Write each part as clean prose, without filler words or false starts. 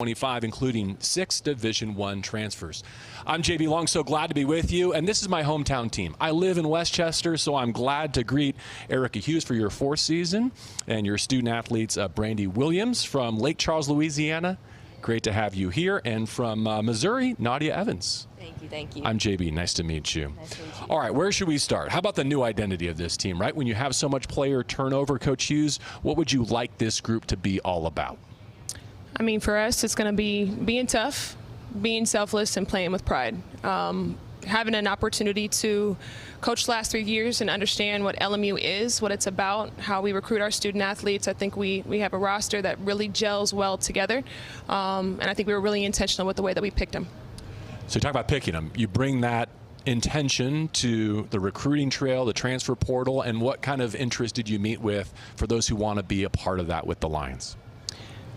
25, including 6 Division I transfers. I'm JB Long, so glad to be with you, and this is my hometown team. I live in Westchester, so I'm glad to greet Erica Hughes for your 4th season, and your student athletes, Brandy Williams from Lake Charles, Louisiana. Great to have you here, and from Missouri, Nadia Evans. Thank you, thank you. I'm JB, nice to meet you. Nice to meet you. All right, where should we start? How about the new identity of this team, right? When you have so much player turnover, Coach Hughes, what would you like this group to be all about? I mean, for us, it's going to be being tough, being selfless, and playing with pride. Having an opportunity to coach the last 3 years and understand what LMU is, what it's about, how we recruit our student athletes. I think we have a roster that really gels well together, and I think we were really intentional with the way that we picked them. So you talk about picking them. You bring that intention to the recruiting trail, the transfer portal, and what kind of interest did you meet with for those who want to be a part of that with the Lions?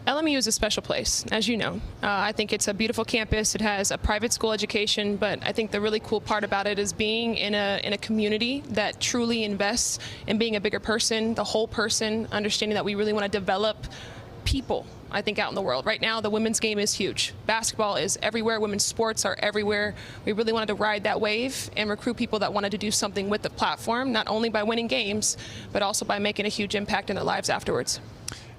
LMU is a special place, as you know. I think it's a beautiful campus. It has a private school education, but I think the really cool part about it is being in a community that truly invests in being a bigger person, the whole person, understanding that we really want to develop people, I think, out in the world. Right now, the women's game is huge. Basketball is everywhere. Women's sports are everywhere. We really wanted to ride that wave and recruit people that wanted to do something with the platform, not only by winning games, but also by making a huge impact in their lives afterwards.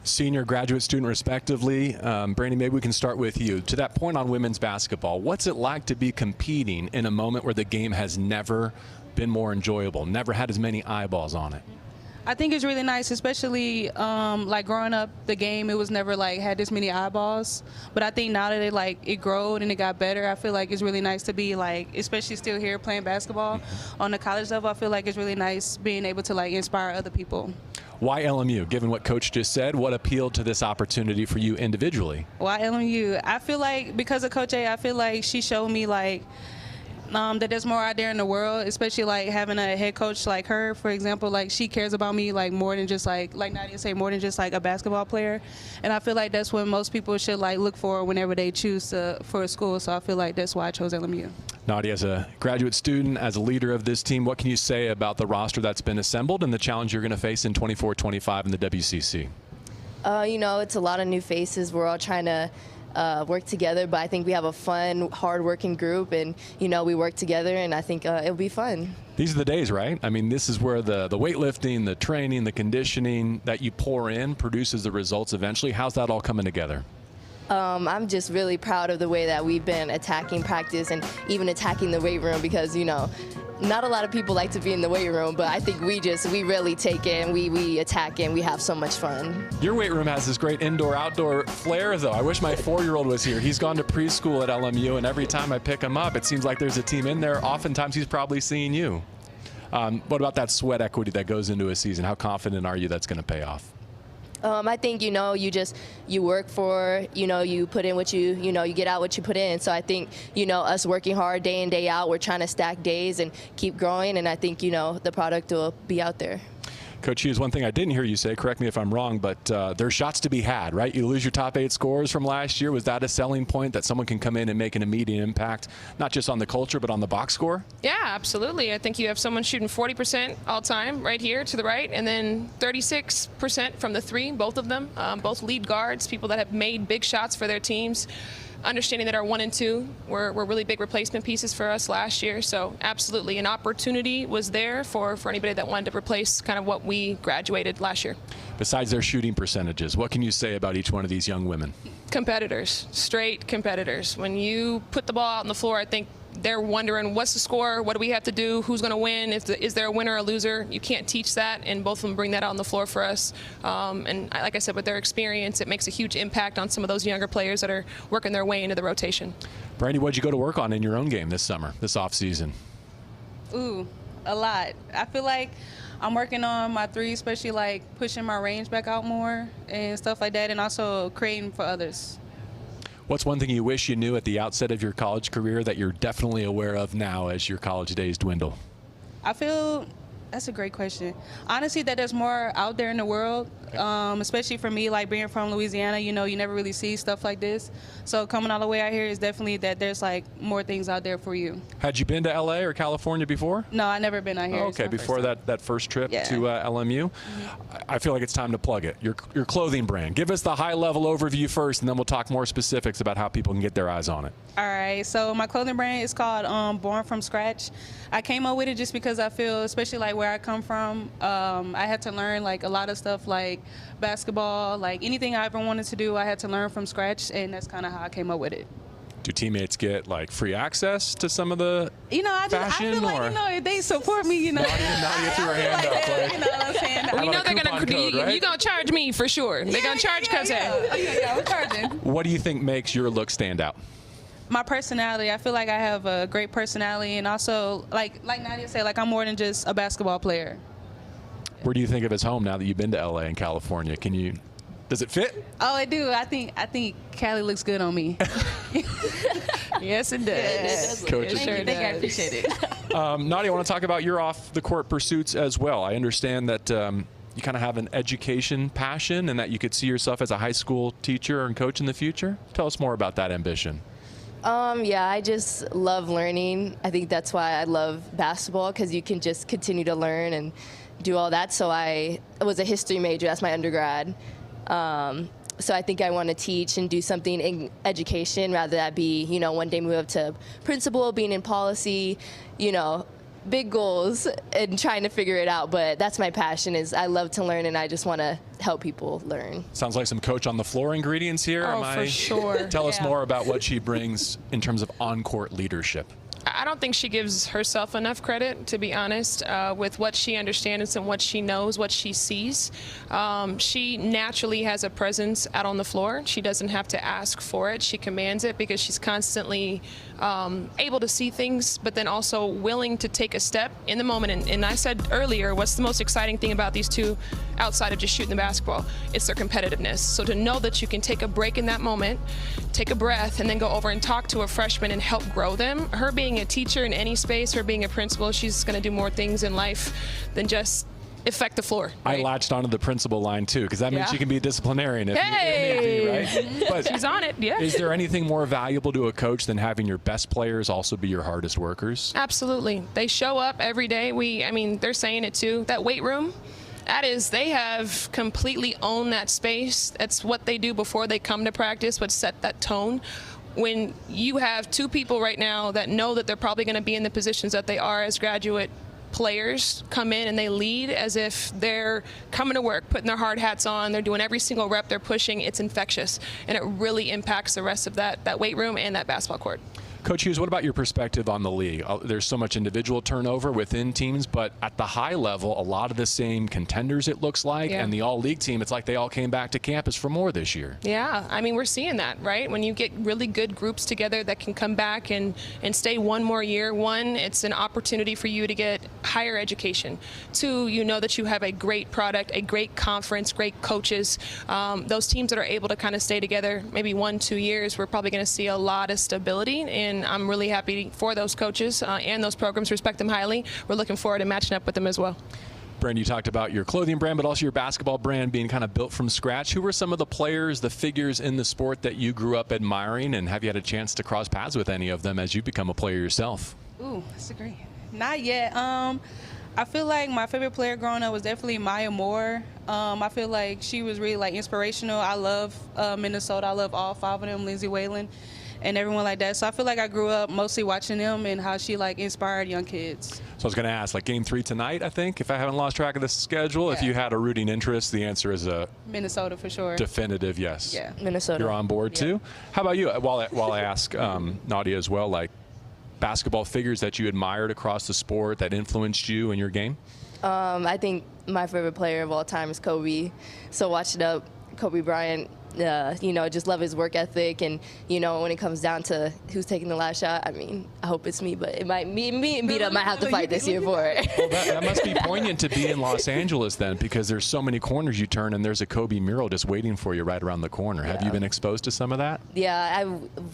Senior, graduate student, respectively. Brandy, maybe we can start with you. To that point on women's basketball, what's it like to be competing in a moment where the game has never been more enjoyable, never had as many eyeballs on it? I think it's really nice, especially like growing up, the game, it was never like had this many eyeballs. But I think now that it growed and it got better, I feel like it's really nice to be like, especially still here playing basketball on the college level. I feel like it's really nice being able to like inspire other people. Why LMU? Given what Coach just said, what appealed to this opportunity for you individually? Why LMU? I feel like because of Coach A, I feel like she showed me like that there's more out there in the world, especially like having a head coach like her, for example. Like she cares about me like more than just like Nadia say, more than just like a basketball player. And I feel like that's what most people should like look for whenever they choose for a school. So I feel like that's why I chose LMU. Nadia, as a graduate student, as a leader of this team, what can you say about the roster that's been assembled and the challenge you're going to face in 24-25 in the WCC? You know, it's a lot of new faces. We're all trying to work together, but I think we have a fun, hard-working group, and, you know, we work together, and I think it'll be fun. These are the days, right? I mean, this is where the weightlifting, the training, the conditioning that you pour in produces the results eventually. How's that all coming together? I'm just really proud of the way that we've been attacking practice and even attacking the weight room because, you know, not a lot of people like to be in the weight room, but I think we really take it and we attack it and we have so much fun. Your weight room has this great indoor-outdoor flair, though. I wish my 4-year-old was here. He's gone to preschool at LMU, and every time I pick him up, it seems like there's a team in there. Oftentimes, he's probably seeing you. What about that sweat equity that goes into a season? How confident are you that's going to pay off? I think, you know, you work for, you know, you put in what you get out what you put in. So I think, you know, us working hard day in, day out, we're trying to stack days and keep growing. And I think, you know, the product will be out there. Coach Hughes, one thing I didn't hear you say, correct me if I'm wrong, but there's shots to be had, right? You lose your top 8 scorers from last year. Was that a selling point that someone can come in and make an immediate impact, not just on the culture, but on the box score? Yeah, absolutely. I think you have someone shooting 40% all time right here to the right, and then 36% from the 3, both of them, both lead guards, people that have made big shots for their teams. Understanding that our 1 and 2 were really big replacement pieces for us last year. So absolutely, an opportunity was there for anybody that wanted to replace kind of what we graduated last year. Besides their shooting percentages, what can you say about each one of these young women? Competitors, straight competitors. When you put the ball out on the floor, I think they're wondering, what's the score? What do we have to do? Who's going to win? Is there a winner or a loser? You can't teach that, and both of them bring that out on the floor for us. And like I said, with their experience, it makes a huge impact on some of those younger players that are working their way into the rotation. Brandy, what did you go to work on in your own game this summer, this offseason? Ooh, a lot. I feel like I'm working on my 3, especially like pushing my range back out more and stuff like that, and also creating for others. What's one thing you wish you knew at the outset of your college career that you're definitely aware of now as your college days dwindle? I feel That's a great question. Honestly, that there's more out there in the world, especially for me, like being from Louisiana, you know, you never really see stuff like this. So coming all the way out here is definitely that there's like more things out there for you. Had you been to LA or California before? No, I never been out here. Okay, before that first trip Yeah. to LMU. I feel like it's time to plug it. Your clothing brand. Give us the high-level overview first, and then we'll talk more specifics about how people can get their eyes on it. All right, so my clothing brand is called Born From Scratch. I came up with it just because I feel, especially like where I come from, I had to learn like a lot of stuff like basketball, like anything I ever wanted to do, I had to learn from scratch, and that's kind of how I came up with it. Do teammates get like free access to some of the You know, I fashion, feel like, or? you know, if they support me, you know. Nadia threw her I feel hand like up. that, Like, you know what I'm saying? We know a they're coupon gonna code, right? you gonna charge me for sure. They're gonna charge Coach. Yeah, I'm charging. what do you think makes your look stand out? My personality, I feel like I have a great personality, and also like Nadia said, like I'm more than just a basketball player. Where do you think of as home now that you've been to LA and California? Does it fit? Oh, I do. I think Cali looks good on me. Yes, it does. Yes. Coach, It sure Thank you. I does. appreciate it. Nadia, I want to talk about your off-the-court pursuits as well. I understand that you kind of have an education passion and that you could see yourself as a high school teacher and coach in the future. Tell us more about that ambition. Yeah, I just love learning. I think that's why I love basketball, because you can just continue to learn and do all that. So I was a history major. That's my undergrad. So I think I want to teach and do something in education, rather that be, you know, one day move up to principal, being in policy, you know, big goals and trying to figure it out. But that's my passion, is I love to learn, and I just want to help people learn. Sounds like some coach on the floor ingredients here. Oh, for sure. Tell us Yeah. more about what she brings in terms of on-court leadership. I don't think she gives herself enough credit, to be honest, with what she understands and what she knows, what she sees. She naturally has a presence out on the floor. She doesn't have to ask for it. She commands it because she's constantly able to see things, but then also willing to take a step in the moment. And I said earlier, what's the most exciting thing about these two outside of just shooting the basketball? It's their competitiveness. So to know that you can take a break in that moment, take a breath, and then go over and talk to a freshman and help grow them. Her being a teacher in any space, her being a principal, she's going to do more things in life than just affect the floor. I Right? latched onto the principal line too, because that means Yeah. she can be a disciplinarian if Hey! need be, right? But She's on it, yeah. is there anything more valuable to a coach than having your best players also be your hardest workers? Absolutely. They show up every day. They're saying it too. That weight room, they have completely owned that space. That's what they do before they come to practice, what set that tone. When you have two people right now that know that they're probably going to be in the positions that they are as graduate players, come in and they lead as if they're coming to work, putting their hard hats on, they're doing every single rep, they're pushing, it's infectious. And it really impacts the rest of that weight room and that basketball court. Coach Hughes, what about your perspective on the league? There's so much individual turnover within teams, but at the high level, a lot of the same contenders, it looks like, Yeah. and the all-league team, it's like they all came back to campus for more this year. Yeah, we're seeing that, right? When you get really good groups together that can come back and stay one more year. One, it's an opportunity for you to get higher education. Two, you know that you have a great product, a great conference, great coaches. Those teams that are able to kind of stay together maybe 1-2 years, we're probably going to see a lot of stability, and I'm really happy for those coaches and those programs, respect them highly. We're looking forward to matching up with them as well. Brandon, you talked about your clothing brand, but also your basketball brand being kind of built from scratch. Who were some of the players, the figures in the sport that you grew up admiring, and have you had a chance to cross paths with any of them as you become a player yourself? Ooh, that's a great. Not yet. I feel like my favorite player growing up was definitely Maya Moore. I feel like she was really like inspirational. I love Minnesota. I love all 5 of them, Lindsay Whalen and everyone like that. So I feel like I grew up mostly watching them and how she like inspired young kids. So I was going to ask, like game 3 tonight, I think, if I haven't lost track of the schedule, if Yeah. you had a rooting interest, the answer is a Minnesota for sure. definitive yes. Yeah. Minnesota. You're on board too? How about you? While I ask Nadia as well, like basketball figures that you admired across the sport that influenced you in your game? I think my favorite player of all time is Kobe. So watching up Kobe Bryant, just love his work ethic. And, when it comes down to who's taking the last shot, I mean, I hope it's me, but it might me and B-Dub might have to fight this year for it. Well, that must be poignant to be in Los Angeles then, because there's so many corners you turn and there's a Kobe mural just waiting for you right around the corner. Have you been exposed to some of that? Yeah,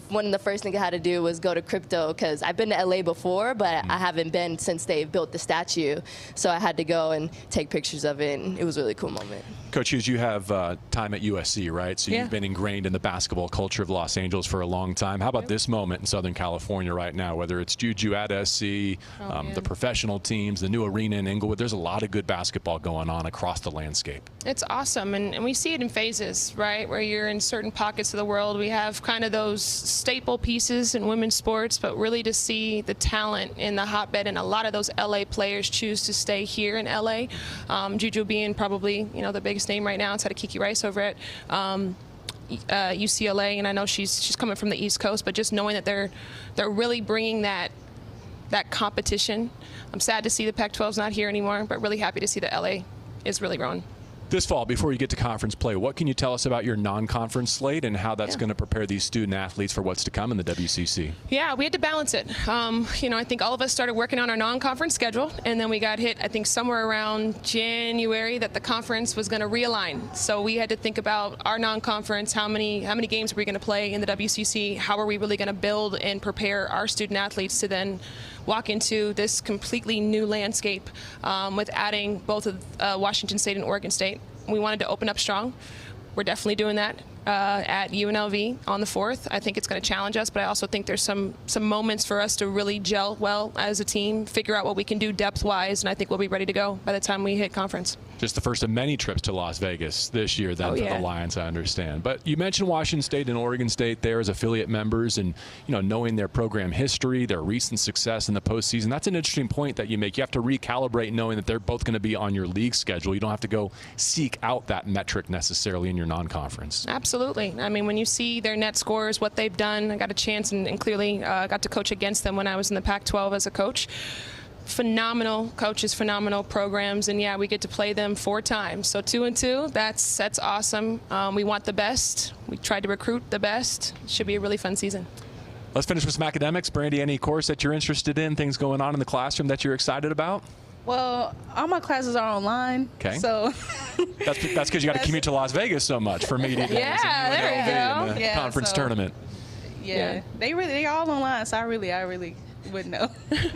one of the first things I had to do was go to crypto, because I've been to LA before, but I haven't been since they built the statue. So I had to go and take pictures of it, and it was a really cool moment. Coach Hughes, you have time at USC, right? So you've been ingrained in the basketball culture of Los Angeles for a long time. How about this moment in Southern California right now, whether it's Juju at SC, the professional teams, the new arena in Inglewood? There's a lot of good basketball going on across the landscape. It's awesome, and we see it in phases, right? Where you're in certain pockets of the world. We have kind of those staple pieces in women's sports, but really to see the talent in the hotbed, and a lot of those LA players choose to stay here in LA. Juju being probably, the biggest name right now outside of Kiki Rice over at UCLA, and I know she's coming from the East Coast, but just knowing that they're really bringing that competition. I'm sad to see the Pac-12's not here anymore, but really happy to see that LA is really growing. This fall, before you get to conference play, what can you tell us about your non-conference slate and how that's going to prepare these student athletes for what's to come in the WCC? Yeah, we had to balance it. I think all of us started working on our non-conference schedule, and then we got hit, I think, somewhere around January that the conference was going to realign. So we had to think about our non-conference, how many games are we going to play in the WCC, how are we really going to build and prepare our student athletes to then walk into this completely new landscape with adding both of Washington State and Oregon State. We wanted to open up strong. We're definitely doing that at UNLV on the 4th. I think it's going to challenge us, but I also think there's some moments for us to really gel well as a team, figure out what we can do depth-wise, and I think we'll be ready to go by the time we hit conference. Just the first of many trips to Las Vegas this year then for the Lions, I understand. But you mentioned Washington State and Oregon State there as affiliate members, and knowing their program history, their recent success in the postseason. That's an interesting point that you make. You have to recalibrate knowing that they're both going to be on your league schedule. You don't have to go seek out that metric necessarily in your non-conference. Absolutely. I mean, when you see their net scores, what they've done, I got a chance and clearly got to coach against them when I was in the Pac-12 as a coach. Phenomenal coaches, phenomenal programs, and we get to play them 4 times. So 2-2, that's awesome. We want the best. We tried to recruit the best. Should be a really fun season. Let's finish with some academics. Brandy, any course that you're interested in, things going on in the classroom that you're excited about? Well, all my classes are online. Okay. So that's because you got to commute to Las Vegas so much for meetings. Yeah, there you go. Conference tournament. Yeah, they all online, so I really wouldn't know.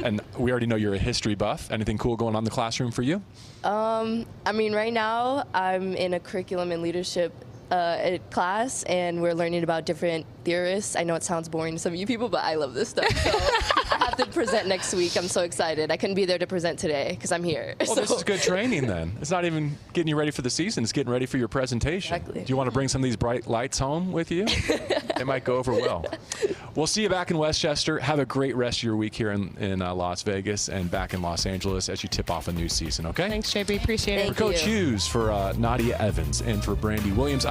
And we already know you're a history buff. Anything cool going on in the classroom for you? I mean, right now I'm in a curriculum and leadership class, and we're learning about different theorists. I know it sounds boring to some of you people, but I love this stuff. So I have to present next week. I'm so excited. I couldn't be there to present today because I'm here. Well, this is good training then. It's not even getting you ready for the season. It's getting ready for your presentation. Exactly. Do you want to bring some of these bright lights home with you? They might go over well. We'll see you back in Westchester. Have a great rest of your week here in Las Vegas and back in Los Angeles as you tip off a new season, okay? Thanks, JB. Appreciate it. For Coach Hughes, for Nadia Evans, and for Brandy Williams.